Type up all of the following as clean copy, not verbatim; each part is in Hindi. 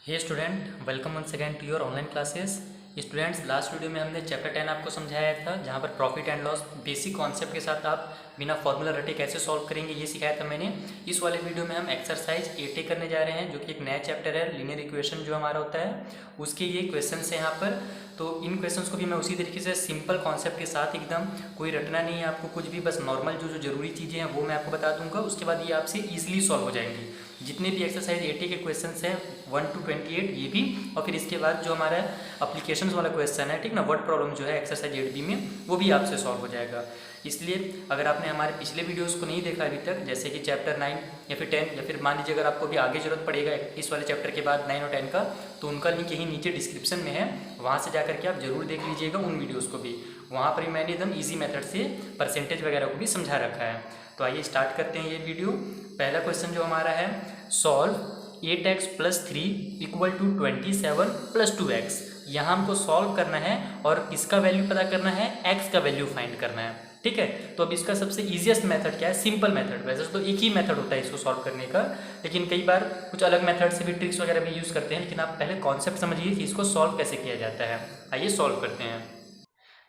Hey student, welcome once again to your online classes. Students, last video में हमने चैप्टर 10 आपको समझाया था, जहां पर profit and loss basic concept के साथ आप बिना फॉर्मूला रटे कैसे सॉल्व करेंगे ये सिखाया था मैंने। इस वाले वीडियो में हम एक्सरसाइज 8 करने जा रहे हैं, जो कि एक नया चैप्टर है, लीनियर इक्वेशन जो हमारा होता है उसके ये क्वेश्चन है यहाँ पर। तो इन क्वेश्चंस को भी मैं उसी तरीके से सिंपल कॉन्सेप्ट के साथ, एकदम कोई रटना नहीं है आपको कुछ भी, बस नॉर्मल जो जो जरूरी चीज़ें हैं वो मैं आपको बता दूंगा। उसके बाद ये आपसे ईजिली सॉल्व हो जाएंगी। जितने भी एक्सरसाइज 80 के क्वेश्चंस हैं 1 to 28 ये भी, और फिर इसके बाद जो हमारा अप्लीकेशंस वाला क्वेश्चन है, ठीक ना, वर्ड प्रॉब्लम जो है एक्सरसाइज 8B में, वो भी आपसे सॉल्व हो जाएगा। इसलिए अगर आपने हमारे पिछले वीडियोस को नहीं देखा अभी तक, जैसे कि चैप्टर 9 या फिर 10, या फिर मान लीजिए अगर आपको भी आगे जरूरत पड़ेगा इस वाले चैप्टर के बाद 9 और 10 का, तो उनका लिंक यहीं नीचे डिस्क्रिप्शन में है, वहाँ से जाकर के आप जरूर देख लीजिएगा उन वीडियोज़ को भी। वहाँ पर मैंने एकदम ईजी मेथड से परसेंटेज वगैरह को भी समझा रखा है। तो आइए स्टार्ट करते हैं ये वीडियो। पहला क्वेश्चन जो हमारा है, सॉल्व 8x + 3 = 27 + 2x। यहाँ हमको सॉल्व करना है और इसका वैल्यू पता करना है, x का वैल्यू फाइंड करना है, ठीक है। तो अब इसका सबसे ईजिएस्ट मेथड क्या है, सिंपल मेथड। वैसे तो एक ही मेथड होता है इसको सॉल्व करने का, लेकिन कई बार कुछ अलग मेथड से भी ट्रिक्स वगैरह भी यूज़ करते हैं, लेकिन आप पहले कॉन्सेप्ट समझिए कि इसको सॉल्व कैसे किया जाता है। आइए सॉल्व करते हैं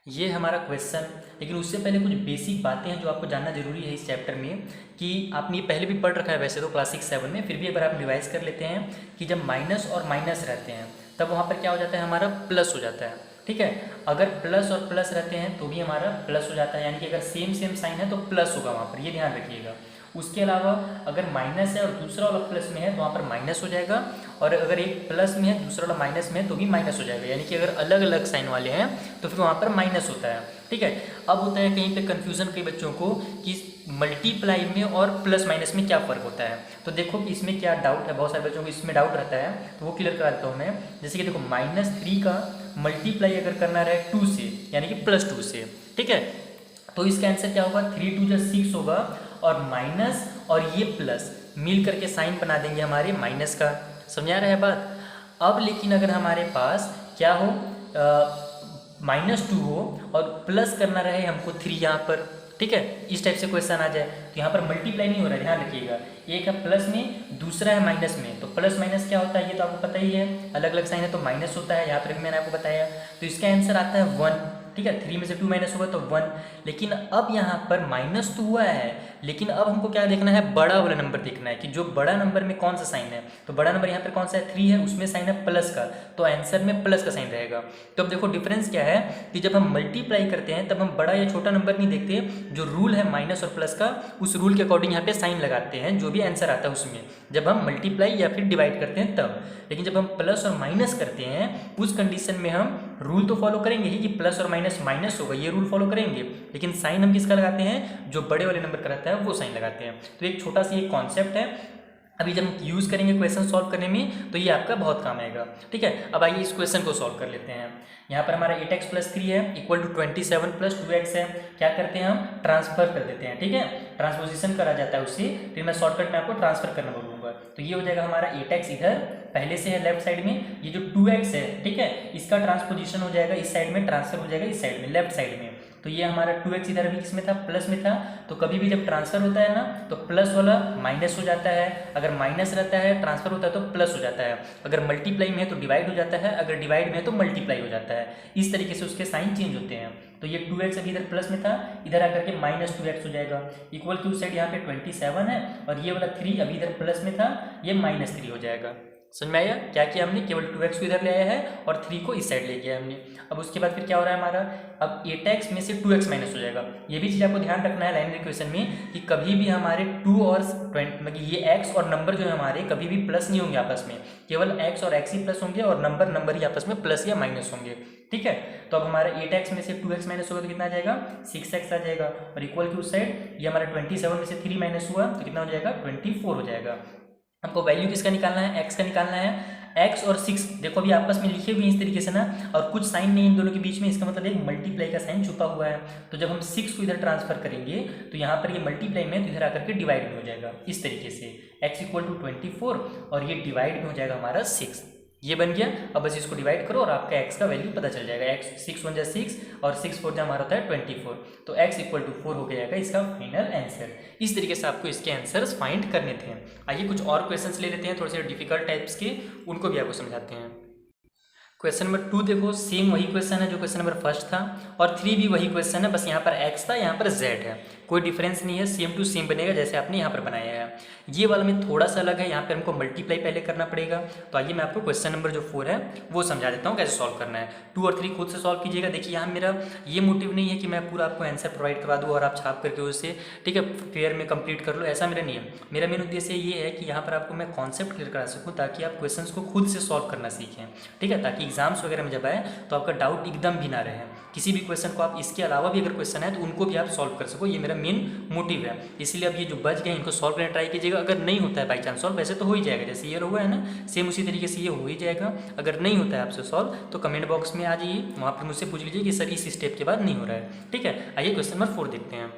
ये हमारा क्वेश्चन। लेकिन उससे पहले कुछ बेसिक बातें हैं जो आपको जानना जरूरी है इस चैप्टर में, कि आपने ये पहले भी पढ़ रखा है वैसे तो क्लास 6-7 में, फिर भी एक बार आप रिवाइज कर लेते हैं कि जब माइनस और माइनस रहते हैं तब वहाँ पर क्या हो जाता है, हमारा प्लस हो जाता है, ठीक है। अगर प्लस और प्लस रहते हैं तो भी हमारा प्लस हो जाता है, यानी कि अगर सेम सेम साइन है तो प्लस होगा वहाँ पर, ये ध्यान रखिएगा। उसके अलावा अगर माइनस है और दूसरा वाला प्लस में है तो वहाँ पर माइनस हो जाएगा, और अगर एक प्लस में है दूसरा वाला माइनस में है तो भी माइनस हो जाएगा, यानी कि अगर अलग अलग साइन वाले हैं तो फिर वहाँ पर माइनस होता है, ठीक है। अब होता है कहीं पे कन्फ्यूज़न कई बच्चों को कि मल्टीप्लाई में और प्लस माइनस में क्या फ़र्क होता है। तो देखो कि इसमें क्या डाउट है, बहुत सारे बच्चों को इसमें डाउट रहता है, तो वो क्लियर करा देता हूँ मैं। जैसे कि देखो, -3 का मल्टीप्लाई अगर करना रहे 2 से, यानी कि +2 से, ठीक है, तो इसका आंसर क्या होगा, 3 × 2 = 6 होगा, और माइनस और ये प्लस मिल करके साइन बना देंगे हमारे माइनस का। समझा रहे हैं बात। अब लेकिन अगर हमारे पास क्या हो, -2 हो और प्लस करना रहे हमको 3 यहाँ पर, ठीक है, इस टाइप से क्वेश्चन आ जाए तो यहाँ पर मल्टीप्लाई नहीं हो रहा है, ध्यान रखिएगा। एक है प्लस में, दूसरा है माइनस में, तो प्लस माइनस क्या होता है ये तो आपको पता ही है, अलग अलग साइन है तो माइनस होता है, यहाँ पर भी मैंने आपको बताया। तो इसका आंसर आता है 1, ठीक है। 3 में से 2 माइनस होगा तो 1। लेकिन अब यहाँ पर माइनस तो हुआ है, लेकिन अब हमको क्या देखना है, बड़ा वाला नंबर देखना है कि जो बड़ा नंबर में कौन सा साइन है। तो बड़ा नंबर यहाँ पर कौन सा है, 3 है, उसमें साइन है प्लस का, तो आंसर में प्लस का साइन रहेगा। तो अब देखो डिफरेंस क्या है कि जब हम मल्टीप्लाई करते हैं तब हम बड़ा या छोटा नंबर नहीं देखते, जो रूल है माइनस और प्लस का, उस रूल के अकॉर्डिंग यहाँ पे साइन लगाते हैं, जो भी आंसर आता है उसमें, जब हम मल्टीप्लाई या फिर डिवाइड करते हैं तब। लेकिन जब हम प्लस और माइनस करते हैं उस कंडीशन में हम रूल तो फॉलो करेंगे ही कि प्लस और माइनस माइनस होगा, ये रूल फॉलो करेंगे, लेकिन साइन हम किसका लगाते हैं, जो बड़े वाले नंबर का रहता है वो साइन लगाते हैं। तो एक छोटा सा ये कॉन्सेप्ट है, अभी जब यूज़ करेंगे क्वेश्चन सॉल्व करने में तो ये आपका बहुत काम आएगा, ठीक है। अब आइए इस क्वेश्चन को सॉल्व कर लेते हैं। यहाँ पर हमारा 8x + 3 है = 27 + 2x है। क्या करते हैं, हम ट्रांसफर कर देते हैं, ठीक है, ट्रांसपोजिशन करा जाता है उससे, फिर मैं शॉर्टकट में आपको ट्रांसफर करना बोलूँगा। तो ये हो जाएगा हमारा 8x इधर पहले से है लेफ्ट साइड में, ये जो 2x है, ठीक है, इसका ट्रांसपोजिशन हो जाएगा इस साइड में, ट्रांसफर हो जाएगा इस साइड में, लेफ्ट साइड में। तो ये हमारा 2x इधर अभी किसमें था, प्लस में था, तो कभी भी जब ट्रांसफर होता है ना तो प्लस वाला माइनस हो जाता है, अगर माइनस रहता है ट्रांसफर होता है तो प्लस हो जाता है, अगर मल्टीप्लाई में है तो डिवाइड हो जाता है, अगर डिवाइड में है तो मल्टीप्लाई हो जाता है। इस तरीके से उसके साइन चेंज होते हैं। तो ये 2x अभी इधर प्लस में था, इधर आकर के -2x हो जाएगा, इक्वल टू साइड यहाँ पे 27 है, और ये वाला 3 अभी इधर प्लस में था, ये -3 हो जाएगा। समझ में आया क्या किया हमने, केवल 2x को इधर ले आया है और 3 को इस साइड ले गया हमने। अब उसके बाद फिर क्या हो रहा है हमारा, अब 8x में से 2x माइनस हो जाएगा। ये भी चीज़ आपको ध्यान रखना है लाइनरी इक्वेशन में कि कभी भी हमारे 2 और 20 मतलब ये x और नंबर जो है हमारे कभी भी प्लस नहीं होंगे आपस में, केवल x और x ही प्लस होंगे और नंबर ही आपस में प्लस या माइनस होंगे, ठीक है। तो अब हमारा 8x में से 2x माइनस होगा तो कितना आ जाएगा, 6x आ जाएगा, और इक्वल की उस साइड ये हमारा 27 में से 3 माइनस हुआ तो कितना हो जाएगा, 24 हो जाएगा। हमको वैल्यू किसका निकालना है, x का निकालना है। x और 6 देखो अभी आपस में लिखे हुए इस तरीके से ना, और कुछ साइन नहीं इन दोनों के बीच में, इसका मतलब एक मल्टीप्लाई का साइन छुपा हुआ है। तो जब हम 6 को इधर ट्रांसफर करेंगे तो यहाँ पर ये मल्टीप्लाई में तो इधर आकर के डिवाइड में हो जाएगा इस तरीके से, x = 24 और ये डिवाइड में हो जाएगा हमारा 6। ये बन गया। अब बस इसको डिवाइड करो और आपका x का वैल्यू पता चल जाएगा। x 6 1 जा 6 और 6 4 जा हमारा होता है 24, तो x इक्वल टू 4 हो जाएगा इसका फाइनल आंसर। इस तरीके से आपको इसके आंसर्स फाइंड करने थे। आइए कुछ और क्वेश्चंस ले लेते हैं, थोड़े से डिफिकल्ट टाइप्स के, उनको भी आपको समझाते हैं। क्वेश्चन नंबर 2 देखो, सेम वही क्वेश्चन है जो क्वेश्चन नंबर फर्स्ट था, और 3 भी वही क्वेश्चन है, बस यहाँ पर x था, यहाँ पर z है, कोई डिफरेंस नहीं है, सेम टू सेम बनेगा जैसे आपने यहाँ पर बनाया है। ये वाला में थोड़ा सा अलग है, यहाँ पे हमको मल्टीप्लाई पहले करना पड़ेगा। तो आइए मैं आपको क्वेश्चन नंबर जो 4 है वो समझा देता हूँ कैसे सॉल्व करना है। 2 और 3 खुद से सॉल्व कीजिएगा। देखिए यहाँ मेरा ये मोटिव नहीं है कि मैं पूरा आपको आंसर प्रोवाइड करवा दूँ और आप छाप करके उससे ठीक है फेयर में कंप्लीट कर लो, ऐसा मेरा नहीं है। मेरा मेन उद्देश्य ये है कि यहाँ पर आपको मैं कॉन्सेप्ट क्लियर करा सकूँ ताकि आप क्वेश्चन को खुद से सॉल्व करना सीखें, ठीक है, ताकि एग्जाम्स वगैरह में जब आए तो आपका डाउट एकदम भी ना रहे। किसी भी क्वेश्चन को आप इसके अलावा भी अगर क्वेश्चन है तो उनको भी आप सॉल्व कर सको, ये मेरा मेन मोटिव है। इसलिए अब ये जो बच गए इनको सॉल्व करने ट्राई कीजिएगा। अगर नहीं होता है बाई चांस सॉल्व, वैसे तो हो ही जाएगा, जैसे ये हुआ है ना, सेम उसी तरीके से ये हो ही जाएगा। अगर नहीं होता है आपसे सॉल्व तो कमेंट बॉक्स में आ जाइए, वहाँ पर मुझसे पूछ लीजिए कि सर इस स्टेप के बाद नहीं हो रहा है, ठीक है। आइए क्वेश्चन नंबर 4 देखते हैं।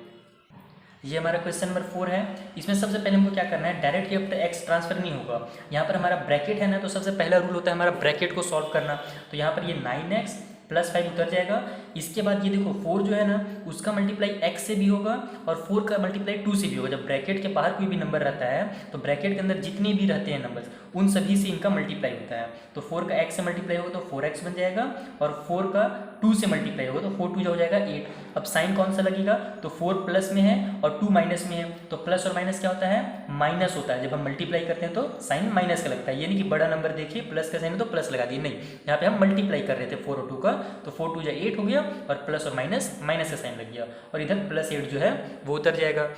ये हमारा क्वेश्चन नंबर 4 है। इसमें सबसे पहले हमको क्या करना है, डायरेक्ट ये एक्स ट्रांसफर नहीं होगा। यहाँ पर हमारा ब्रैकेट है ना, तो सबसे पहला रूल होता है हमारा ब्रैकेट को सॉल्व करना। तो यहाँ पर ये 9x + 5 उतर जाएगा। इसके बाद ये देखो 4 जो है ना उसका मल्टीप्लाई x से भी होगा और 4 का मल्टीप्लाई 2 से भी होगा। जब ब्रैकेट के बाहर कोई भी नंबर रहता है तो ब्रैकेट के अंदर जितने भी रहते हैं नंबर उन सभी से इनका मल्टीप्लाई होता है। तो 4 का x से मल्टीप्लाई होगा तो 4x बन जाएगा, और 4 का 2 से मल्टीप्लाई होगा तो 4 2 हो जाएगा 8। अब साइन कौन सा लगेगा, तो 4 प्लस में है और 2 माइनस में है, तो प्लस और माइनस क्या होता है, माइनस होता है। जब हम मल्टीप्लाई करते हैं तो साइन माइनस का लगता है। ये नहीं कि बड़ा नंबर देखिए प्लस का साइन है तो प्लस लगा दिए, नहीं, यहाँ पे हम मल्टीप्लाई कर रहे थे 4 और 2 का, तो 4 2 8 हो गया और प्लस और माइनस माइनस का साइन लग गया, और इधर +8 जो है वो उतर जाएगा।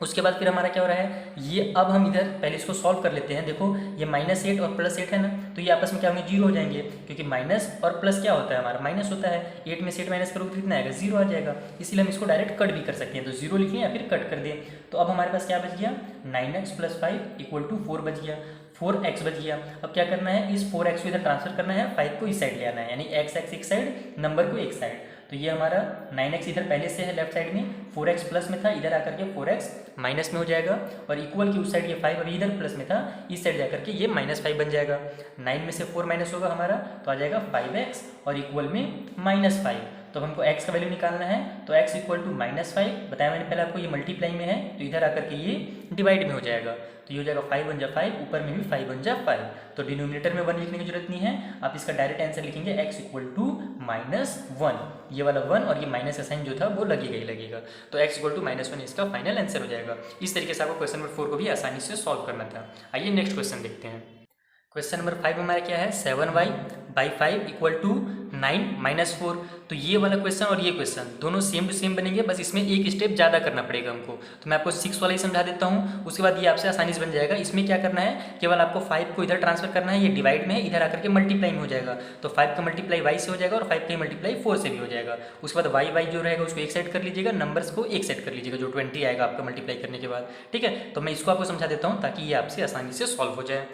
उसके बाद फिर हमारा क्या हो रहा है, ये अब हम इधर पहले इसको सॉल्व कर लेते हैं। देखो ये -8 और +8 है ना, तो ये आपस में क्या होंगे, 0 हो जाएंगे, क्योंकि माइनस और प्लस क्या होता है हमारा, माइनस होता है। 8 में से 8 माइनस करोगे तो कितना आएगा, 0 आ जाएगा। इसलिए हम इसको डायरेक्ट कट भी कर सकते हैं, तो 0 लिख लें या फिर कट कर दें। तो अब हमारे पास क्या बच गया, 9x + 5 = 4 बच गया, 4x बच गया। अब क्या करना है, इस 4x को इधर ट्रांसफर करना है, 5 को इस साइड ले आना है, यानी x एक साइड, नंबर को एक साइड। तो ये हमारा 9x इधर पहले से है लेफ्ट साइड में, 4x प्लस में था, इधर आकर के 4x माइनस में हो जाएगा, और इक्वल की उस साइड ये 5 अभी इधर प्लस में था, इस साइड जाकर के ये -5 बन जाएगा। 9 में से 4 माइनस होगा हमारा तो आ जाएगा 5x और इक्वल में -5। तो हमको x का वैल्यू निकालना है, तो x इक्वल टू -5 बताया मैंने पहले आपको, ये मल्टीप्लाई में है तो इधर आकर के ये डिवाइड में हो जाएगा। तो ये हो जाएगा 5 × 5, ऊपर में भी 5 × 5, तो डिनोमिनेटर में 1 लिखने की जरूरत नहीं है, आप इसका डायरेक्ट आंसर लिखेंगे x इक्वल टू -1। ये वाला 1 और ये माइनस का साइन जो था वो लगेगा ही लगेगा, तो x इक्वल टू -1 इसका फाइनल आंसर हो जाएगा। इस तरीके से आपको क्वेश्चन नंबर 4 को भी आसानी से सॉल्व करना था। आइए नेक्स्ट क्वेश्चन देखते हैं। क्वेश्चन नंबर 5 हमारा क्या है, 7y/5 = 9 - 4। तो ये वाला क्वेश्चन और ये क्वेश्चन दोनों सेम टू सेम बनेंगे, बस इसमें एक स्टेप ज़्यादा करना पड़ेगा हमको। तो मैं आपको 6 वाला ही समझा देता हूँ, उसके बाद ये आपसे आसानी से बन जाएगा। इसमें क्या करना है, केवल आपको 5 को इधर ट्रांसफर करना है, ये डिवाइड में है, इधर आकर के मल्टीप्लाई में हो जाएगा। तो 5 का मल्टीप्लाई y से हो जाएगा और 5 का मल्टीप्लाई 4 से भी हो जाएगा। उसके बाद y जो रहेगा उसको एक साइड कर लीजिएगा, नंबर्स को एक साइड कर लीजिएगा, जो 20 आएगा आपका मल्टीप्लाई करने के बाद, ठीक है। तो मैं इसको आपको समझा देता हूँ ताकि ये आपसे आसानी से सॉल्व हो जाए।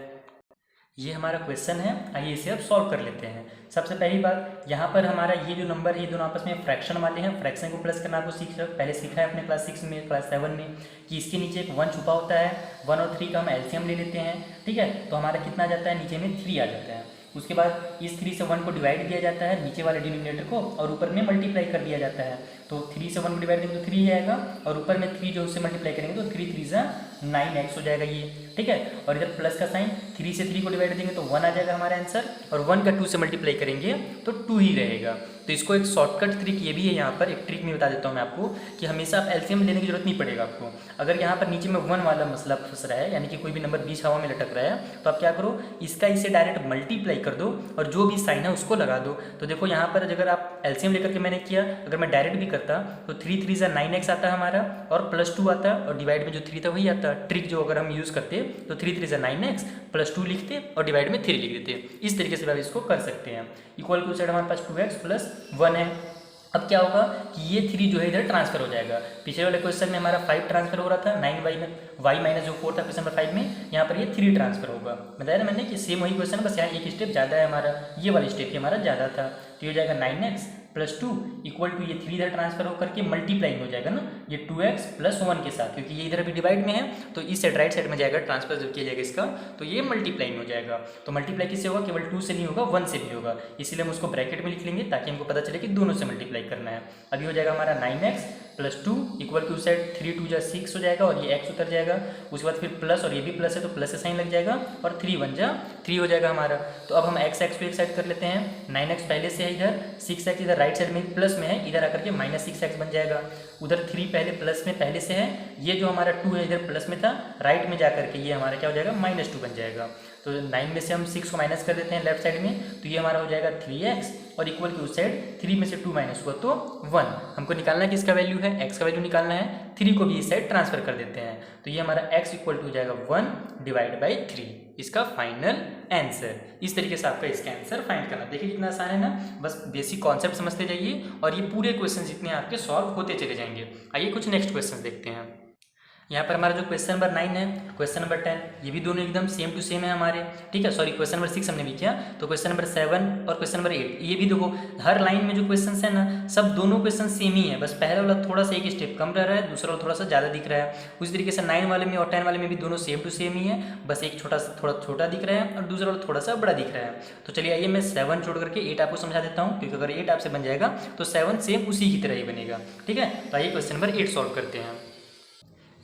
ये हमारा क्वेश्चन है, आइए इसे अब सॉल्व कर लेते हैं। सबसे पहली बात, यहाँ पर हमारा ये जो नंबर है ये दोनों आपस में फ्रैक्शन वाले हैं। फ्रैक्शन को प्लस करना आपको पहले सीखा है अपने क्लास 6 में, क्लास 7 में, कि इसके नीचे एक 1 छुपा होता है। 1 और 3 का हम एलसीएम ले लेते हैं, ठीक है। तो हमारा कितना आ जाता है, नीचे में 3 आ जाता है। उसके बाद इस 3 से 1 को डिवाइड दिया जाता है, नीचे वाले डिनोमिनेटर को, और ऊपर में मल्टीप्लाई कर दिया जाता है। तो 3 से 1 को डिवाइड देंगे तो 3 आएगा, और ऊपर में 3 जो उससे मल्टीप्लाई करेंगे तो 3 3 9x हो जाएगा ये, ठीक है। और इधर प्लस का साइन, 3 से 3 को डिवाइड देंगे तो 1 आ जाएगा हमारा आंसर, और 1 का 2 से मल्टीप्लाई करेंगे तो 2 ही रहेगा। तो इसको एक शॉर्टकट ट्रिक ये भी है, यहाँ पर एक ट्रिक में बता देता हूँ मैं आपको, कि हमेशा आप एलसीएम लेने की जरूरत नहीं पड़ेगा आपको। अगर यहाँ पर नीचे में 1 वाला मसला फंस रहा है, यानी कि कोई भी नंबर बीच हवा में लटक रहा है, तो आप क्या करो, इसका इसे डायरेक्ट मल्टीप्लाई कर दो और जो भी साइन है उसको लगा दो। तो देखो यहाँ पर अगर आप एलसीएम लेकर के मैंने किया, अगर मैं डायरेक्ट भी करता तो 3 3 9x आता है हमारा, और +2 आता है, और डिवाइड में जो 3 था वही आता। ट्रिक जो अगर हम यूज़ करते तो 3 3 9x, +2 लिखते और डिवाइड में 3 लिख देते। इस तरीके से आप इसको कर सकते हैं। इक्वल टू साइड हमारे पास 2x + 1 है। अब क्या होगा कि ये 3 जो है इधर ट्रांसफर हो जाएगा। पिछले वाले क्वेश्चन में हमारा 5 ट्रांसफर हो रहा था 9y में, y माइनस जो 4 था क्वेश्चन नंबर 5 में, यहाँ पर ये 3 ट्रांसफर होगा। बताया ना मैंने कि सेम वही क्वेश्चन, बस यहाँ एक स्टेप ज़्यादा है हमारा, ये वाला स्टेप ही हमारा ज़्यादा था। तो ये हो जाएगा 9x प्लस 2 इक्वल टू ये 3 इधर ट्रांसफर होकर के मल्टीप्लाई में हो जाएगा ना ये 2x प्लस 1 के साथ, क्योंकि ये इधर अभी डिवाइड में है तो इस साइड राइट साइड में जाएगा, ट्रांसफर जब किया जाएगा इसका तो ये मल्टीप्लाई में हो जाएगा। तो मल्टीप्लाई किससे होगा, केवल 2 से नहीं होगा 1 से भी होगा, इसीलिए हम उसको ब्रैकेट में लिख लेंगे ताकि हमको पता चले कि दोनों से मल्टीप्लाई करना है। अभी हो जाएगा हमारा 9x plus 2 equal to side 3 2 जा 6 हो जाएगा और ये x उतर जाएगा, उसके बाद फिर प्लस और ये भी प्लस है तो प्लस से साइन लग जाएगा और 3 1 जा 3 हो जाएगा हमारा। तो अब हम x को एक साइड कर लेते हैं, 9x पहले से है इधर, 6x इधर राइट साइड में प्लस में है, इधर आकर के माइनस 6x बन जाएगा, उधर 3 पहले प्लस में पहले से है, ये जो हमारा 2 है इधर प्लस में था, राइट में जाकर के ये हमारा क्या हो जाएगा -2 बन जाएगा। तो 9 में से हम 6 को माइनस कर देते हैं लेफ्ट साइड में, तो ये हमारा हो जाएगा 3x और इक्वल टू उस साइड 3 में से 2 माइनस हुआ तो 1। हमको निकालना है किसका वैल्यू है, x का वैल्यू निकालना है, 3 को भी इस साइड ट्रांसफर कर देते हैं, तो ये हमारा x इक्वल टू हो जाएगा 1 डिवाइड बाई 3, इसका फाइनल आंसर। इस तरीके से आपका इसका आंसर फाइंड करना। देखिए कितना आसान है ना, बस बेसिक कॉन्सेप्ट समझते जाइए और ये पूरे क्वेश्चन जितने आपके सॉल्व होते चले जाएंगे। आइए कुछ नेक्स्ट क्वेश्चन देखते हैं। यहाँ पर हमारा जो क्वेश्चन नंबर 9 है, क्वेश्चन नंबर 10, ये भी दोनों एकदम सेम टू सेम है हमारे, ठीक है। सॉरी क्वेश्चन नंबर 6 हमने भी किया, तो क्वेश्चन नंबर 7 और क्वेश्चन नंबर 8 ये भी देखो, हर लाइन में जो क्वेश्चन है ना सब दोनों क्वेश्चन सेम ही है, बस पहला वाला थोड़ा सा एक स्टेप कम रह रहा है, दूसरा वाला थोड़ा सा ज़्यादा दिख रहा है। उसी तरीके से 9 वाले में और 10 वाले में भी दोनों सेम टू सेम ही है, बस एक छोटा सा थोड़ा छोटा दिख रहा है और दूसरा वाला थोड़ा सा बड़ा दिख रहा है। तो चलिए आइए मैं 7 छोड़ करके 8 आपको समझा देता हूँ, क्योंकि अगर 8 आपसे बन जाएगा तो 7 सेम उसी की तरह ही बनेगा, ठीक है। तो आइए क्वेश्चन नंबर 8 सॉल्व करते हैं।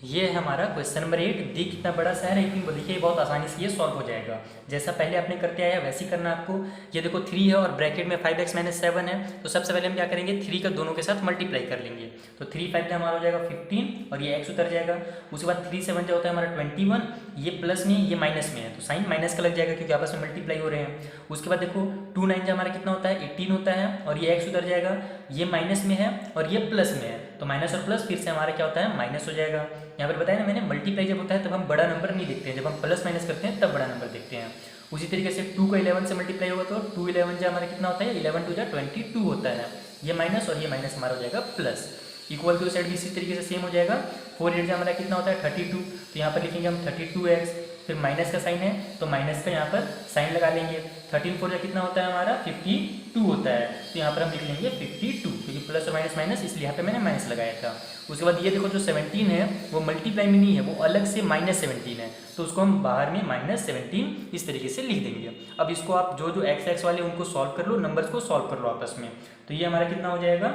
ये है हमारा क्वेश्चन नंबर 8। देख कितना बड़ा सा है लेकिन देखिए बहुत आसानी से ये सॉल्व हो जाएगा, जैसा पहले आपने करके आया वैसे ही करना आपको। ये देखो 3 है और ब्रैकेट में 5x - 7 है, तो सबसे पहले हम क्या करेंगे 3 का दोनों के साथ मल्टीप्लाई कर लेंगे, तो 3 5 हमारा हो जाएगा 15 और ये x उतर जाएगा। उसके बाद 3 7 जो होता है हमारा 21, ये प्लस में ये माइनस में है तो साइन माइनस का लग जाएगा क्योंकि आपस में मल्टीप्लाई हो रहे हैं। उसके बाद देखो 2 9 हमारा कितना होता है 18 होता है और ये x उतर जाएगा, ये माइनस में है और ये प्लस में है, तो माइनस और प्लस फिर से हमारा क्या होता है माइनस हो जाएगा। यहाँ पर बताया ना मैंने, मल्टीप्लाई जब होता है तब हम बड़ा नंबर नहीं देखते हैं, जब हम प्लस माइनस करते हैं तब बड़ा नंबर देखते हैं। उसी तरीके से 2 का 11 से मल्टीप्लाई होगा तो 2 11 जो हमारा कितना होता है 11 2 22 होता है, ये माइनस और ये माइनस हमारा हो जाएगा प्लस। इक्वल टू साइड भी इसी तरीके से सेम हो जाएगा। 4 8 हमारा कितना होता है 32, तो यहाँ पर लिखेंगे हम 32x, फिर माइनस का साइन है तो माइनस का यहाँ पर साइन लगा लेंगे। 13 4 कितना होता है हमारा 52 होता है, तो यहाँ पर हम लिख लेंगे 52, क्योंकि प्लस और माइनस माइनस इसलिए यहाँ पे मैंने माइनस लगाया था। उसके बाद ये देखो जो 17 है वो मल्टीप्लाई में नहीं है, वो अलग से -17 है, तो उसको हम बाहर में -17 इस तरीके से लिख देंगे। अब इसको आप जो जो x वाले उनको सॉल्व कर लो, नंबर्स को सॉल्व कर लो आपस में, तो ये हमारा कितना हो जाएगा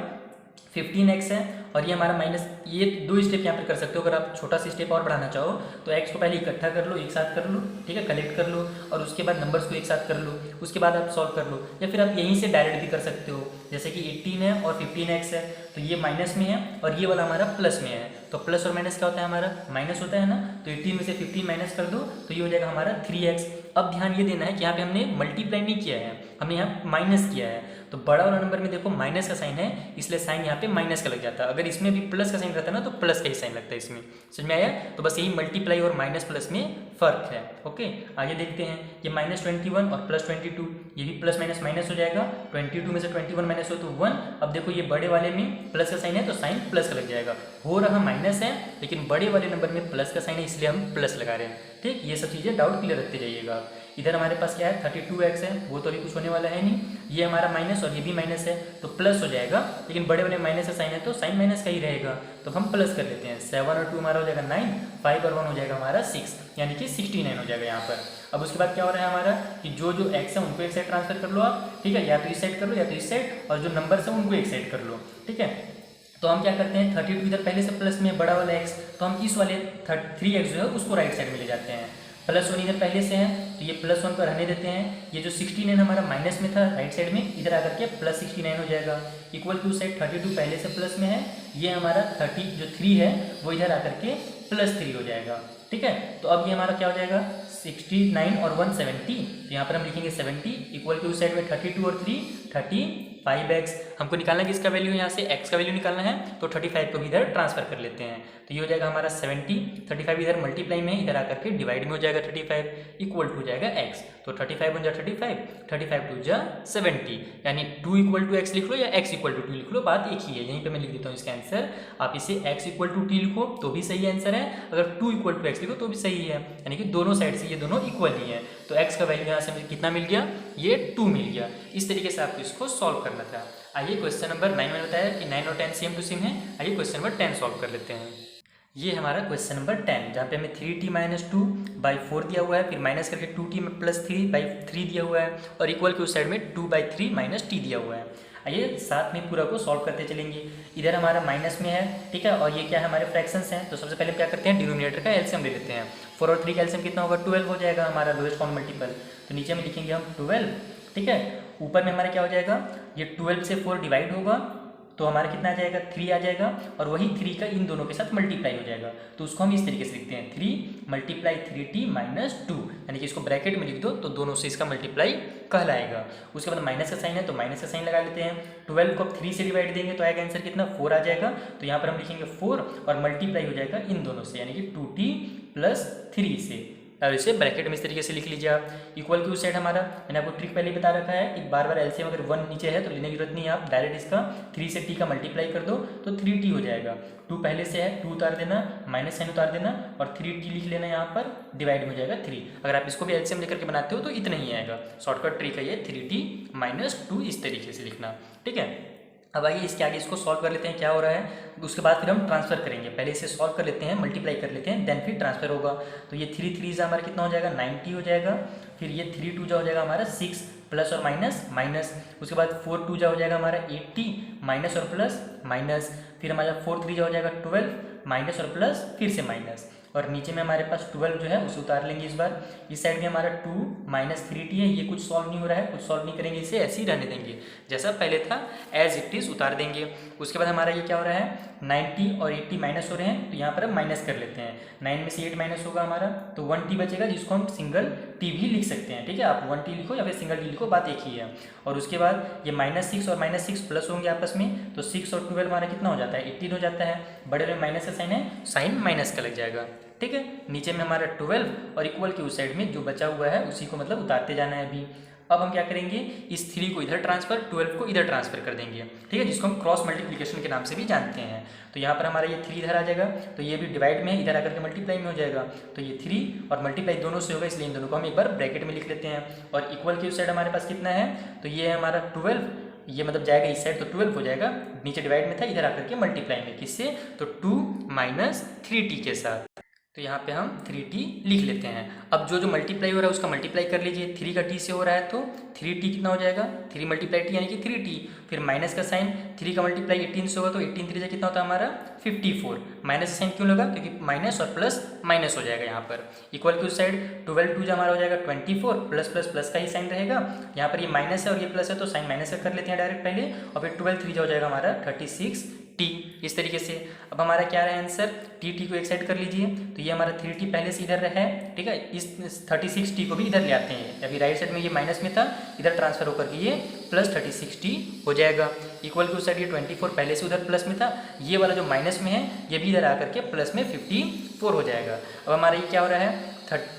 15x है और ये हमारा माइनस, ये 2 स्टेप यहाँ पर कर सकते हो। अगर आप छोटा सा स्टेप और बढ़ाना चाहो तो x को पहले इकट्ठा कर लो, एक साथ कर लो, ठीक है, कलेक्ट कर लो और उसके बाद नंबर्स को एक साथ कर लो, उसके बाद आप सॉल्व कर लो। या फिर आप यहीं से डायरेक्ट भी कर सकते हो, जैसे कि 18 है और 15x है तो ये माइनस में है और ये वाला हमारा प्लस में है, तो प्लस और माइनस क्या होता है हमारा माइनस होता है ना, तो 18 में से 15 माइनस कर दो तो ये हो जाएगा हमारा 3x। अब ध्यान ये देना है कि यहाँ पे हमने मल्टीप्लाई नहीं किया है, हमने यहाँ माइनस किया है, तो बड़ा वाला नंबर में देखो माइनस का साइन है इसलिए साइन यहाँ पे माइनस का लग जाता है। अगर इसमें भी प्लस का साइन रहता है ना तो प्लस का ही साइन लगता है इसमें, समझ में आया। तो बस यही मल्टीप्लाई और माइनस प्लस में फर्क है। ओके आगे देखते हैं, ये -21 और +22, ये भी प्लस माइनस माइनस हो जाएगा। 22 में से 21 माइनस हो तो 1। अब देखो ये बड़े वाले में प्लस का साइन है तो साइन प्लस का लग जाएगा, हो रहा माइनस है लेकिन बड़े वाले नंबर में प्लस का साइन है इसलिए हम प्लस लगा रहे हैं, ठीक। ये सब चीज़ें डाउट क्लियर रखते जाइएगा। इधर हमारे पास क्या है 32x है, वो तो अभी कुछ होने वाला है नहीं, ये हमारा माइनस और ये भी माइनस है तो प्लस हो जाएगा, लेकिन बड़े वाले माइनस का साइन है तो साइन माइनस का ही रहेगा, तो हम प्लस कर लेते हैं। 7 और 2 हमारा हो जाएगा 9, 5 और 1 हो जाएगा हमारा 6, यानी कि 69 हो जाएगा यहाँ पर। अब उसके बाद क्या हो रहा है हमारा कि जो जो x है उनको एक साइड ट्रांसफर कर लो आप, ठीक है, या तो इस साइड कर लो या तो इस साइड, और जो नंबर्स है उनको एक साइड कर लो, ठीक है। तो हम क्या करते हैं 32 इधर पहले से प्लस में बड़ा वाला x, तो हम इस वाले 3x जो है उसको राइट साइड में ले जाते हैं। +1 इधर पहले से है तो ये +1 पर रहने देते हैं। ये जो 69 हमारा माइनस में था राइट साइड में, इधर आकर के +69 हो जाएगा। इक्वल टू साइड 32 पहले से प्लस में है, ये हमारा 30 जो 3 है वो इधर आकर के +3 हो जाएगा, ठीक है। तो अब ये हमारा क्या हो जाएगा 69 और 1 70, तो यहाँ पर हम लिखेंगे 70 इक्वल टू साइड में 32 और 3 35x। हमको निकालना है किसका वैल्यू, यहाँ से x का वैल्यू निकालना है, तो 35 को भी इधर ट्रांसफर कर लेते हैं, तो ये हो जाएगा हमारा 70। 35 इधर मल्टीप्लाई में इधर आकर के डिवाइड में हो जाएगा 35 इक्वल टू हो जाएगा x, तो 35 बन जाए 35, 35 2 जा 70, यानी 2 इक्वल टू x लिख लो या x इक्वल टू 2 लिख लो, बात एक ही है। यहीं पे मैं लिख देता हूँ इसका आंसर, आप इसे x इक्वल टू 2 लिखो तो भी सही आंसर है, अगर 2 इक्वल टू x लिखो तो भी सही है, यानी कि दोनों साइड से ये दोनों इक्वल ही है। तो एक्स का वैल्यू यहाँ से मुझे कितना मिल गया, ये 2 मिल गया। इस तरीके से आपको इसको सॉल्व करना था। आइए क्वेश्चन नंबर 9 में बताया कि 9 और 10 सेम टू सेम है। आइए क्वेश्चन नंबर 10 सॉल्व कर लेते हैं। ये हमारा क्वेश्चन नंबर 10, जहाँ पे हमें 3t - 2/4 दिया हुआ है, फिर माइनस करके 2t में +3/3 दिया हुआ है, और इक्वल के उस साइड में 2/3 - t दिया हुआ है। आइए साथ में पूरा को सॉल्व करते चलेंगे। इधर हमारा माइनस में है, ठीक है, और ये क्या है, हमारे फ्रैक्शंस हैं। तो सबसे पहले क्या करते हैं, डिनोमिनेटर का एलसीएम ले लेते हैं। 4 और 3 का एलसीएम कितना होगा, 12 हो जाएगा हमारा लोएस्ट कॉमन मल्टीपल। तो नीचे में लिखेंगे हम 12, ठीक है। ऊपर में हमारा क्या हो जाएगा, ये 12 से 4 डिवाइड होगा तो हमारा कितना आ जाएगा, 3 आ जाएगा, और वही 3 का इन दोनों के साथ मल्टीप्लाई हो जाएगा। तो उसको हम इस तरीके से लिखते हैं, 3 × 3t - 2, यानी कि इसको ब्रैकेट में लिख दो तो दोनों से इसका मल्टीप्लाई कहलाएगा। उसके बाद माइनस का साइन है तो माइनस का साइन लगा लेते हैं। 12 को अब 3 से डिवाइड देंगे तो आएगा आंसर कितना, 4 आ जाएगा। तो यहाँ पर हम लिखेंगे 4 और मल्टीप्लाई हो जाएगा इन दोनों से, यानी कि 2t + 3 से, और इसे ब्रैकेट में इस तरीके से लिख लीजिए आप। इक्वल की उस साइड हमारा, मैंने आपको ट्रिक पहले ही बता रखा है कि बार बार एलसीएम अगर 1 नीचे है तो लेने की जरूरत नहीं है, आप डायरेक्ट इसका 3 से t का मल्टीप्लाई कर दो तो 3t हो जाएगा। 2 पहले से है, 2 उतार देना, माइनस साइन उतार देना, और 3t लिख लेना, यहाँ पर डिवाइड हो जाएगा 3। अगर आप इसको भी एलसीएम लेकर के बनाते हो तो इतना ही आएगा। शॉर्टकट ट्रिक है ये, 3t - 2 इस तरीके से लिखना, ठीक है। अब आइए इसके आगे इसको सॉल्व कर लेते हैं, क्या हो रहा है। उसके बाद फिर हम ट्रांसफर करेंगे, पहले इसे सॉल्व कर लेते हैं, मल्टीप्लाई कर लेते हैं, देन फिर ट्रांसफर होगा। तो ये 3 3 हमारा कितना हो जाएगा, 90 हो जाएगा। फिर ये 3 2 हो जाएगा हमारा 6, प्लस और माइनस माइनस। उसके बाद 4 2 हो जाएगा हमारा 80, माइनस और प्लस माइनस। फिर हमारा 4 3 हो जाएगा 12, माइनस और प्लस फिर से माइनस। और नीचे में हमारे पास 12 जो है उसे उतार लेंगे इस बार। इस साइड में हमारा 2 - 3t है, ये कुछ सॉल्व नहीं हो रहा है, कुछ सॉल्व नहीं करेंगे, इसे ऐसे ही रहने देंगे जैसा पहले था, एज इट इज उतार देंगे। उसके बाद हमारा ये क्या हो रहा है, 90 और 80 माइनस हो रहे हैं, तो यहाँ पर हम माइनस कर लेते हैं। 9 में से 8 माइनस होगा हमारा, तो 1t बचेगा, जिसको हम सिंगल t भी लिख सकते हैं, ठीक है। आप 1t लिखो या फिर सिंगल t लिखो, बात एक ही है। और उसके बाद ये -6 और -6 प्लस होंगे आपस में, तो 6 और 12 हमारा कितना हो जाता है, 18 हो जाता है। बड़े में माइनस का साइन है, साइन माइनस का लग जाएगा, ठीक है। नीचे में हमारा 12 और इक्वल के उस साइड में जो बचा हुआ है उसी को मतलब उतारते जाना है अभी। अब हम क्या करेंगे, इस 3 को इधर ट्रांसफर, 12 को इधर ट्रांसफर कर देंगे, ठीक है, जिसको हम क्रॉस मल्टीप्लिकेशन के नाम से भी जानते हैं। तो यहाँ पर हमारा ये 3 इधर आ जाएगा, तो ये भी डिवाइड में इधर आकर के मल्टीप्लाई में हो जाएगा। तो ये 3 और मल्टीप्लाई दोनों से होगा, इसलिए इन दोनों को हम एक बार ब्रैकेट में लिख लेते हैं। और इक्वल के उस साइड हमारे पास कितना है, तो ये है हमारा 12, ये मतलब जाएगा इस साइड तो 12 हो जाएगा, नीचे डिवाइड में था, इधर आकर के मल्टीप्लाई में, किससे, तो 2 - 3t के साथ। तो यहाँ पे हम 3t लिख लेते हैं। अब जो जो मल्टीप्लाई हो रहा है उसका मल्टीप्लाई कर लीजिए। 3 का t से हो रहा है तो 3t कितना हो जाएगा, 3 × t यानी कि 3t। फिर माइनस का साइन, 3 का मल्टीप्लाई 18 से होगा तो 18 3 कितना होता है हमारा 54। माइनस का साइन क्यों लगा, क्योंकि माइनस और प्लस माइनस हो जाएगा यहाँ पर। इक्वल की उस साइड 12 2 हमारा हो जाएगा 24, प्लस प्लस प्लस का ही साइन रहेगा। यहाँ पर ये माइनस है और ये प्लस है तो साइन माइनस का कर लेते हैं डायरेक्ट पहले। और फिर 12 3 हो जाएगा हमारा 36t, इस तरीके से। अब हमारा क्या है आंसर, टी को एक साइड कर लीजिए, तो ये हमारा 3t पहले से इधर है, ठीक है। इस 36t को भी इधर ले आते हैं, अभी राइट साइड में ये माइनस में था, इधर ट्रांसफर होकर के ये प्लस 36t हो जाएगा। इक्वल की उस साइड ये 24 पहले से उधर प्लस में था, ये वाला जो माइनस में है ये भी इधर आकर के प्लस में 54 हो जाएगा। अब हमारा ये क्या हो रहा है,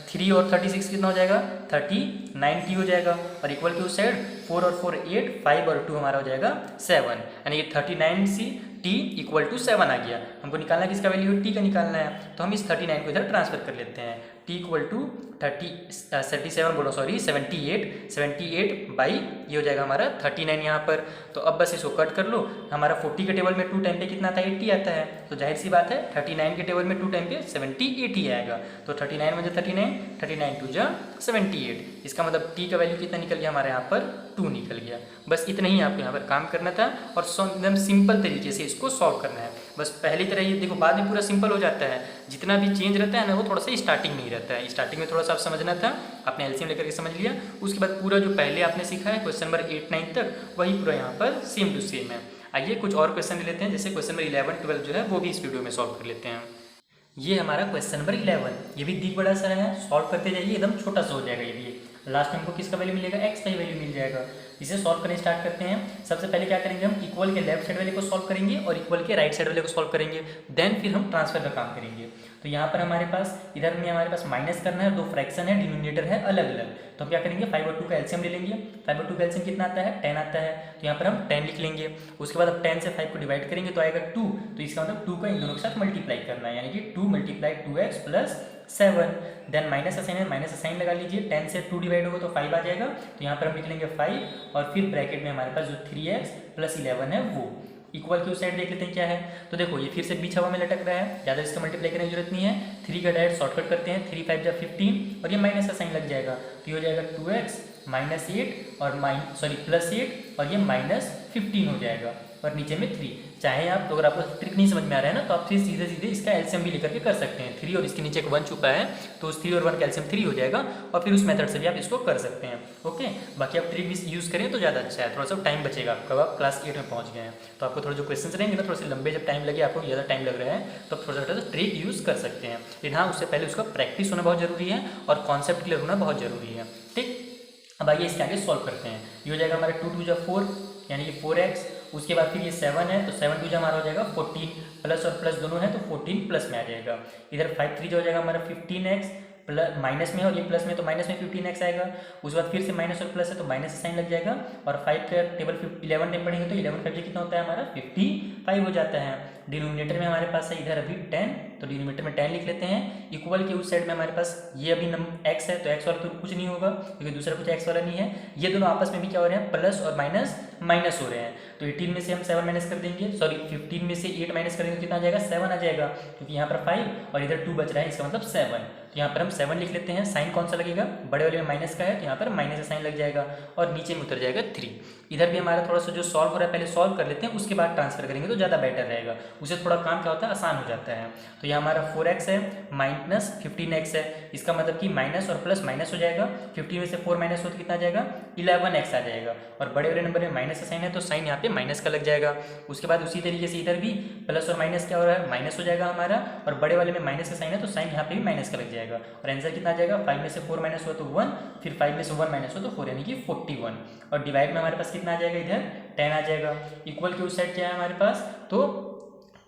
3 और 36 कितना हो जाएगा, 39t हो जाएगा। और इक्वल की उस साइड 4 और 4 8, 5 और 2 हमारा हो जाएगा 7, यानी कि 39t = 7 आ गया। हमको निकालना है किसका वैल्यू, t का निकालना है, तो हम इस 39 को इधर ट्रांसफर कर लेते हैं। t = 78 बाई ये हो जाएगा हमारा 39 यहाँ पर। तो अब बस इसको कट कर लो, हमारा 40 के टेबल में 2 टाइम पे कितना आता है, 80 आता है। तो जाहिर सी बात है 39 के टेबल में 2 टाइम पे 78 ही आएगा। तो 39 में 39 2 जा 78, इसका मतलब t का वैल्यू कितना निकल गया हमारे यहाँ पर 2 निकल गया। बस इतना ही आपको यहाँ पर काम करना था और एकदम सिंपल तरीके से इसको सॉल्व करना है। बस पहली तरह ये देखो, बाद में पूरा सिंपल हो जाता है। जितना भी चेंज रहता है ना वो थोड़ा सा स्टार्टिंग में ही रहता है। स्टार्टिंग में थोड़ा सा आप समझना था, आपने एलसीएम लेकर के समझ लिया, उसके बाद पूरा जो पहले आपने सीखा है क्वेश्चन नंबर 8 9 तक वही पूरा यहाँ पर सेम टू सेम है। आइए कुछ और क्वेश्चन ले लेते हैं, जैसे क्वेश्चन नंबर 11 12 जो है वो भी इस वीडियो में सॉल्व कर लेते हैं। ये हमारा क्वेश्चन नंबर 11, ये भी दिख बड़ा सा है, सॉल्व करते जाइए, एकदम छोटा सा हो जाएगा ये भी। लास्ट में हमको किसका वैल्यू मिलेगा, x का ही वैल्यू मिल जाएगा। इसे सॉल्व करने स्टार्ट करते हैं। सबसे पहले क्या करेंगे, हम इक्वल के लेफ्ट साइड वाले को सॉल्व करेंगे और इक्वल के राइट साइड वाले को सॉल्व करेंगे, देन फिर हम ट्रांसफर का काम करेंगे। तो यहाँ पर हमारे पास इधर में हमारे पास माइनस करना है, 2 फ्रैक्शन है, डिनोमिनेटर है अलग अलग, तो हम क्या करेंगे 5 और 2 का एलसीएम ले लेंगे। 5 और 2 का एलसीएम कितना आता है 10 आता है, तो यहाँ पर हम 10 लिख लेंगे। उसके बाद अब 10 से 5 को डिवाइड करेंगे तो आएगा 2, तो इसका मतलब 2 का इन दोनों के साथ मल्टीप्लाई करना है, यानी कि 2 × 2x + 7। देन माइनस का साइन है, माइनस का साइन लगा लीजिए। 10 से 2 डिवाइड होगा तो 5 आ जाएगा, तो यहाँ पर हम लिख लेंगे 5 और फिर ब्रैकेट में हमारे पास जो 3x + 11 है वो इक्वल की उस साइड देख लेते हैं क्या है। तो देखो ये फिर से बीच हवा में लटक रहा है, ज़्यादा इसका मल्टीप्लाई करने की जरूरत नहीं है। 3 का डायरेक्ट शॉर्टकट करते हैं, 3 × 5 = 15 और ये माइनस का साइन लग जाएगा, तो ये हो जाएगा 2x - 8 और +8 और ये -15 हो जाएगा और नीचे में 3। चाहे आप तो अगर आपको ट्रिक नहीं समझ में आ रहा है ना, तो आप फिर सीधे सीधे इसका एलसीएम भी लेकर के कर सकते हैं। 3 और इसके नीचे एक 1 छुपा है, तो उस 3 और 1 का एलसीएम 3 हो जाएगा और फिर उस मेथड से भी आप इसको कर सकते हैं। ओके, बाकी आप ट्रिक भी यूज़ करें तो ज़्यादा अच्छा है, थोड़ा सा टाइम बचेगा आपका। आप क्लास 8 में पहुँच गए हैं तो आपको थोड़ा जो क्वेश्चन रहेंगे ना, थोड़े से लंबे जब टाइम लगे, आपको ज़्यादा टाइम लग रहा है, तो आप थोड़ा सा ट्रिक यूज़ कर सकते हैं। लेकिन हाँ, उससे पहले उसका प्रैक्टिस होना बहुत ज़रूरी है और कॉन्सेप्ट क्लियर होना बहुत ज़रूरी है। ठीक, अब आइए इसके आगे सॉल्व करते हैं। ये हो जाएगा हमारा 2 × 2 = 4 यानी कि 4x। उसके बाद फिर ये 7 है, तो 7 × 2 हमारा हो जाएगा 14, प्लस और प्लस दोनों है तो 14 प्लस में आ जाएगा। इधर 5 × 3 हो जाएगा हमारा 15x, प्लस माइनस में और ये प्लस में, तो माइनस में 15x आएगा। उसके बाद फिर से माइनस और प्लस है तो माइनस साइन लग जाएगा और 5 का टेबल 11 टाइम पढ़ेंगे तो 11 5 कितना होता है हमारा 55 हो जाता है। डिनोमिनेटर में हमारे पास है इधर अभी 10, तो डिनोमिनेटर में 10 लिख लेते हैं। इक्वल के उस साइड में हमारे पास ये अभी x है, तो x वाला तो कुछ नहीं होगा क्योंकि दूसरा कुछ x वाला नहीं है। ये दोनों आपस में भी क्या हो रहे हैं, प्लस और माइनस हो रहे हैं, तो 18 में से हम 7 माइनस कर देंगे, सॉरी 15 में से 8 माइनस करेंगे तो कितना आ जाएगा 7 आ जाएगा, क्योंकि यहाँ पर 5 और इधर 2 बच रहा है, इसका मतलब 7। तो यहाँ पर हम 7 लिख लेते हैं। साइन कौन सा लगेगा, बड़े वाले में माइनस का है तो यहाँ पर माइनस का साइन लग जाएगा और नीचे में उतर जाएगा 3। इधर भी हमारा थोड़ा सा जो सॉल्व हो रहा है पहले सॉल्व कर लेते हैं, उसके बाद ट्रांसफर करेंगे तो ज़्यादा बेटर रहेगा, उससे थोड़ा काम क्या होता है आसान हो जाता है। तो यहाँ हमारा 4x है माइनस 15x है, इसका मतलब कि माइनस और प्लस माइनस हो जाएगा। 15 में से 4 माइनस हो तो कितना आ जाएगा 11x आ जाएगा और बड़े वाले नंबर में माइनस का साइन है तो साइन यहाँ पे माइनस का लग जाएगा। उसके बाद उसी तरीके से इधर भी प्लस और माइनस क्या हो रहा है, माइनस हो जाएगा हमारा और बड़े वाले में माइनस का साइन है तो साइन यहाँ पे भी माइनस का लग जाएगा और आंसर कितना आ जाएगा 5 में से 4 माइनस हो तो 1, फिर 5 में से 1 माइनस हो तो 4 यानी कि 41 और डिवाइड में हमारे पास कितना आ जाएगा इधर 10 आ जाएगा। इक्वल के उस साइड क्या है हमारे पास, तो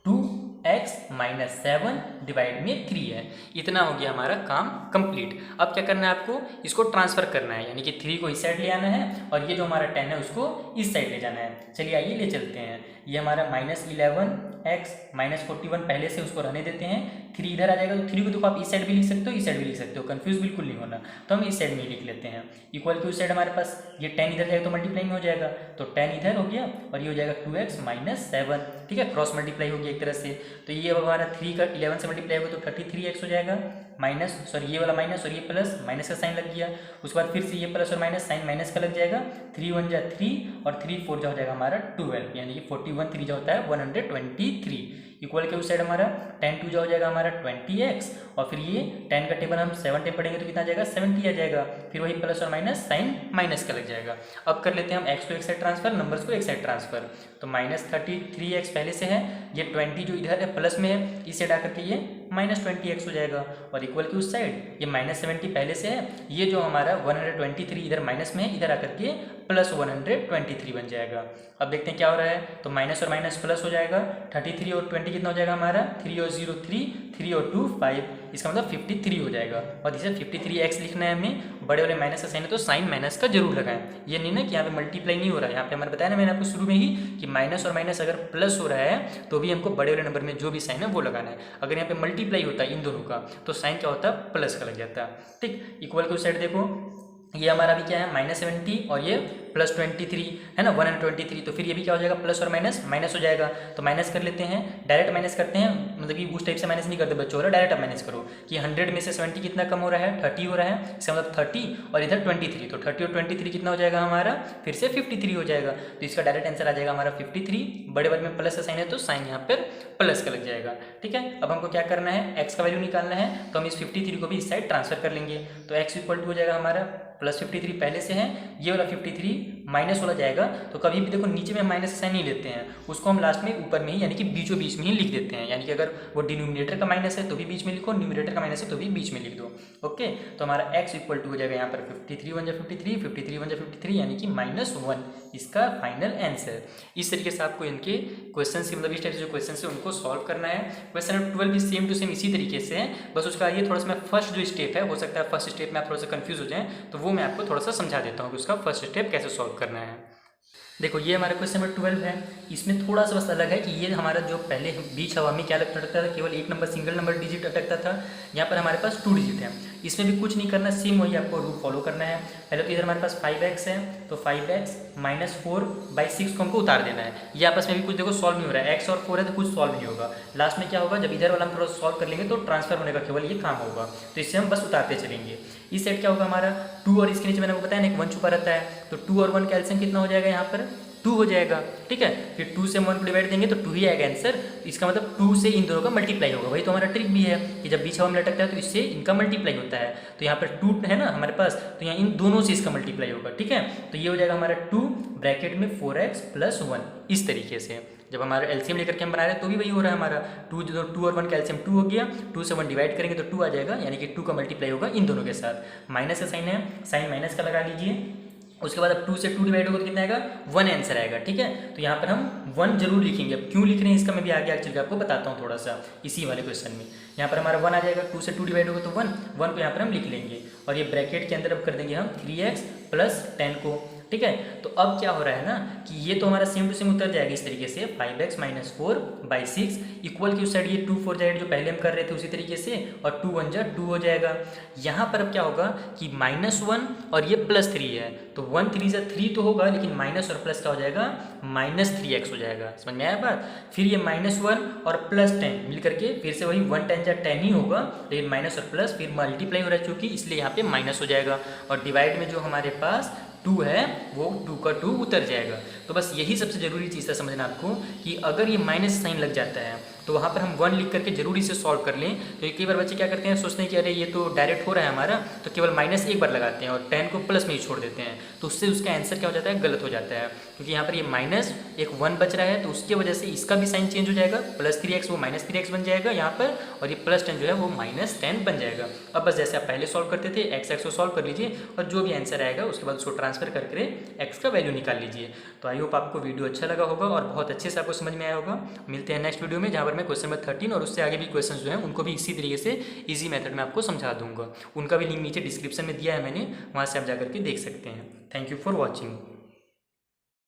2x - 7 डिवाइड में 3 है। इतना हो गया हमारा काम कंप्लीट। अब क्या करना है आपको, इसको ट्रांसफर करना है, यानी कि 3 को इस साइड ले आना है और ये जो हमारा 10 है उसको इस साइड ले जाना है। चलिए आइए ले चलते हैं। ये हमारा -11x - 41 पहले से उसको रहने देते हैं। 3 इधर आ जाएगा तो 3 को देखो आप इस साइड भी लिख सकते हो, इस साइड भी लिख सकते हो, कंफ्यूज बिल्कुल नहीं होना। तो हम इस साइड में लिख लेते हैं। इक्वल की उस साइड हमारे पास ये 10 इधर जाएगा तो मल्टीप्लाई में हो जाएगा, तो 10 इधर हो गया और ये हो जाएगा 2x - 7। ठीक है, क्रॉस मल्टीप्लाई हो गया एक तरह से। तो ये हमारा 3 का 11 से मल्टीप्लाई होगा तो 33x हो जाएगा, माइनस सॉरी ये वाला माइनस और ये प्लस, माइनस का साइन लग गया। उसके बाद फिर से ये प्लस और माइनस, साइन माइनस का लग जाएगा। 3 1 जा 3 और 3 4 जा हो जाएगा हमारा 12, यानी कि 41 3 जा होता है 123। इक्वल के उस साइड हमारा 10 2 जा हो जाएगा हमारा 20x और फिर ये 10 का टेबल हम 7 टाइम पढ़ेंगे तो कितना आ जाएगा 70 आ जाएगा। फिर वही प्लस और माइनस, साइन माइनस का लग जाएगा। अब कर लेते हैं हम x को एक साइड ट्रांसफर, नंबर्स को एक साइड ट्रांसफर। तो -33x पहले से है, ये 20 जो इधर है प्लस में है, इस साइड आकर के ये -20x हो जाएगा और इक्वल की उस साइड ये -70 पहले से है, ये जो हमारा 123 इधर माइनस में है, इधर आकर के प्लस 123 बन जाएगा। अब देखते हैं क्या हो रहा है, तो माइनस और माइनस प्लस हो जाएगा। 33 और 20 कितना हो जाएगा हमारा 3 और 0 3, 3 और 2 5, इसका मतलब 53 हो जाएगा। और इसे 53x लिखना है हमें, बड़े वाले माइनस का साइन है तो साइन माइनस का जरूर लगाएं। ये नहीं ना कि यहाँ पे मल्टीप्लाई नहीं हो रहा है, यहाँ पे हमारे बताया ना मैंने आपको शुरू में ही कि माइनस और माइनस अगर प्लस हो रहा है तो भी हमको बड़े वाले नंबर में जो भी साइन है वो लगाना है। अगर यहाँ पे मल्टीप्लाई होता है इन दोनों का तो साइन क्या होता है प्लस का लग जाता है। ठीक, इक्वल की साइड देखो, ये हमारा भी क्या है -70 और ये +23 है ना 123, तो फिर ये भी क्या हो जाएगा प्लस और माइनस माइनस हो जाएगा। तो माइनस कर लेते हैं, डायरेक्ट माइनस करते हैं, मतलब कि उस टाइप से माइनस नहीं करते बच्चों, हो रहा डायरेक्ट आप माइनस करो कि 100 में से 70 कितना कम हो रहा है 30 हो रहा है, इसका मतलब 30 और इधर 23, तो 30 और 23 कितना हो जाएगा हमारा फिर से 53 हो जाएगा। तो इसका डायरेक्ट आंसर आ जाएगा हमारा 53। बड़े वाले में प्लस का साइन है तो साइन यहाँ पर प्लस का लग जाएगा। ठीक है, अब हमको क्या करना है, एक्स का वैल्यू निकालना है, तो हम इस 53 को भी इस साइड ट्रांसफर कर लेंगे। तो एक्स इक्वल टू हो जाएगा हमारा +53 पहले से है, ये वाला 53 माइनस वाला जाएगा तो कभी भी देखो नीचे में हम माइनस साइन नहीं लेते हैं, उसको हम लास्ट में ऊपर में ही यानी कि बीचों बीच में ही लिख देते हैं। यानी कि अगर वो डिनोमिनेटर का माइनस है तो भी बीच में लिखो, न्यूमरेटर का माइनस है तो भी बीच में लिख दो। ओके, तो हमारा x इक्वल टू हो जाएगा यहाँ पर 53 वन जा 53, 53 वन जा 53 यानी कि -1 इसका फाइनल आंसर। इस तरीके से आपको इनके क्वेश्चन की मतलब इस टाइप से जो क्वेश्चन है उनको सॉल्व करना है। क्वेश्चन नंबर 12 भी सेम टू सेम इसी तरीके से है, बस उसका ये थोड़ा सा मैं फर्स्ट जो स्टेप है, हो सकता है फर्स्ट स्टेप में आप थोड़ा सा कंफ्यूज हो जाएं, तो वो मैं आपको थोड़ा सा समझा देता हूँ कि उसका फर्स्ट स्टेप कैसे सॉल्व करना है। देखो ये हमारा क्वेश्चन नंबर 12 है, इसमें थोड़ा सा बस अलग है कि ये हमारा जो पहले बीच हवा में क्या अटकता था, केवल एक नंबर सिंगल नंबर डिजिट अटकता था, यहाँ पर हमारे पास 2 डिजिट है। इसमें भी कुछ नहीं करना, सेम वही आपको रूल फॉलो करना है। पहले तो इधर हमारे पास 5x है, तो 5x -4/6 को हमको उतार देना है। ये आपस में भी कुछ देखो सॉल्व नहीं हो रहा है, x और 4 है तो कुछ सॉल्व नहीं होगा। लास्ट में क्या होगा, जब इधर वाला हम थोड़ा सॉल्व कर लेंगे तो ट्रांसफर होने का केवल ये काम होगा, तो इससे हम बस उतारते चलेंगे। इस सेट क्या होगा हमारा 2 और इसके नीचे मैंने आपको बताया ना एक 1 छुपा रहता है, तो 2 और 1 का एलसीएम कितना हो जाएगा, यहाँ पर 2 हो जाएगा। ठीक है, फिर 2 से 1 को डिवाइड देंगे तो 2 ही आएगा आंसर। इसका मतलब 2 से इन दोनों का मल्टीप्लाई होगा। वही तो हमारा ट्रिक भी है कि जब बीच हवा में लटकता है तो इससे इनका मल्टीप्लाई होता है। तो यहाँ पर 2 है ना हमारे पास, तो यहाँ इन दोनों से इसका मल्टीप्लाई होगा। ठीक है, तो ये हो जाएगा हमारा 2 ब्रैकेट में 4x + 1। इस तरीके से जब हमारा एलसीएम लेकर के हम बना रहे हैं तो भी वही हो रहा है हमारा 2 और 1 का एलसीएम 2 हो गया, 2 से 1 डिवाइड करेंगे तो 2 आ जाएगा, यानी कि 2 का मल्टीप्लाई होगा इन दोनों के साथ। माइनस का साइन है, साइन माइनस का लगा लीजिए। उसके बाद अब 2 से 2 डिवाइड होगा तो कितना आएगा, 1 आंसर आएगा। ठीक है, तो यहाँ पर हम 1 जरूर लिखेंगे। अब क्यों लिख रहे हैं इसका मैं भी आगे चल के आपको बताता हूँ थोड़ा सा इसी वाले क्वेश्चन में। यहाँ पर हमारा 1 आ जाएगा, 2 से 2 डिवाइड होगा तो 1 को यहाँ पर हम लिख लेंगे, और ये ब्रैकेट के अंदर अब कर देंगे हम 3x + 10 को। ठीक है, तो अब क्या हो रहा है ना कि ये तो हमारा सेम टू सेम उतर जाएगा इस तरीके से 5x - 4/6 इक्वल की उस साइड ये 2 4 जाएगा जो पहले हम कर रहे थे उसी तरीके से, और 2 1 जा 2 हो जाएगा। यहाँ पर अब क्या होगा कि -1 और ये +3 है, तो 1 3 जा 3 तो होगा, लेकिन माइनस और प्लस क्या हो जाएगा, -3x हो जाएगा। समझ में आया बात। फिर ये -1 और +10 मिल करके फिर से वही 1 10 जा 10 ही होगा, लेकिन माइनस और प्लस फिर मल्टीप्लाई हो रहा है चूँकि, इसलिए यहाँ पे माइनस हो जाएगा। और डिवाइड में जो हमारे पास 2 है वो 2 का 2 उतर जाएगा। तो बस यही सबसे ज़रूरी चीज़ है समझना आपको कि अगर ये माइनस साइन लग जाता है तो वहाँ पर हम 1 लिख करके जरूर इसे सॉल्व कर लें। तो कई बार बच्चे क्या करते हैं, सोचते हैं कि अरे ये तो डायरेक्ट हो रहा है हमारा, तो केवल माइनस एक बार लगाते हैं और 10 को प्लस में ही छोड़ देते हैं, तो उससे उसका आंसर क्या हो जाता है, गलत हो जाता है। क्योंकि यहाँ पर ये माइनस एक 1 बच रहा है, तो उसकी वजह से इसका भी साइन चेंज हो जाएगा, +3x वो -3x बन जाएगा यहाँ पर, और ये +10 जो है वो -10 बन जाएगा। अब बस जैसे आप पहले सॉल्व करते थे x को सॉल्व कर लीजिए, और जो भी आंसर आएगा उसके बाद उसको ट्रांसफर करके x का वैल्यू निकाल लीजिए। तो आई होप आपको वीडियो अच्छा लगा होगा और बहुत अच्छे से आपको समझ में आया होगा। मिलते हैं नेक्स्ट वीडियो में, जहाँ पर मैं क्वेश्चन नंबर 13 और उससे आगे भी क्वेश्चन जो हैं उनको भी इसी तरीके से इजी मेथड में आपको समझा दूंगा। उनका भी लिंक नीचे डिस्क्रिप्शन में दिया है मैंने, वहाँ से आप जाकर के देख सकते हैं। Thank you for watching.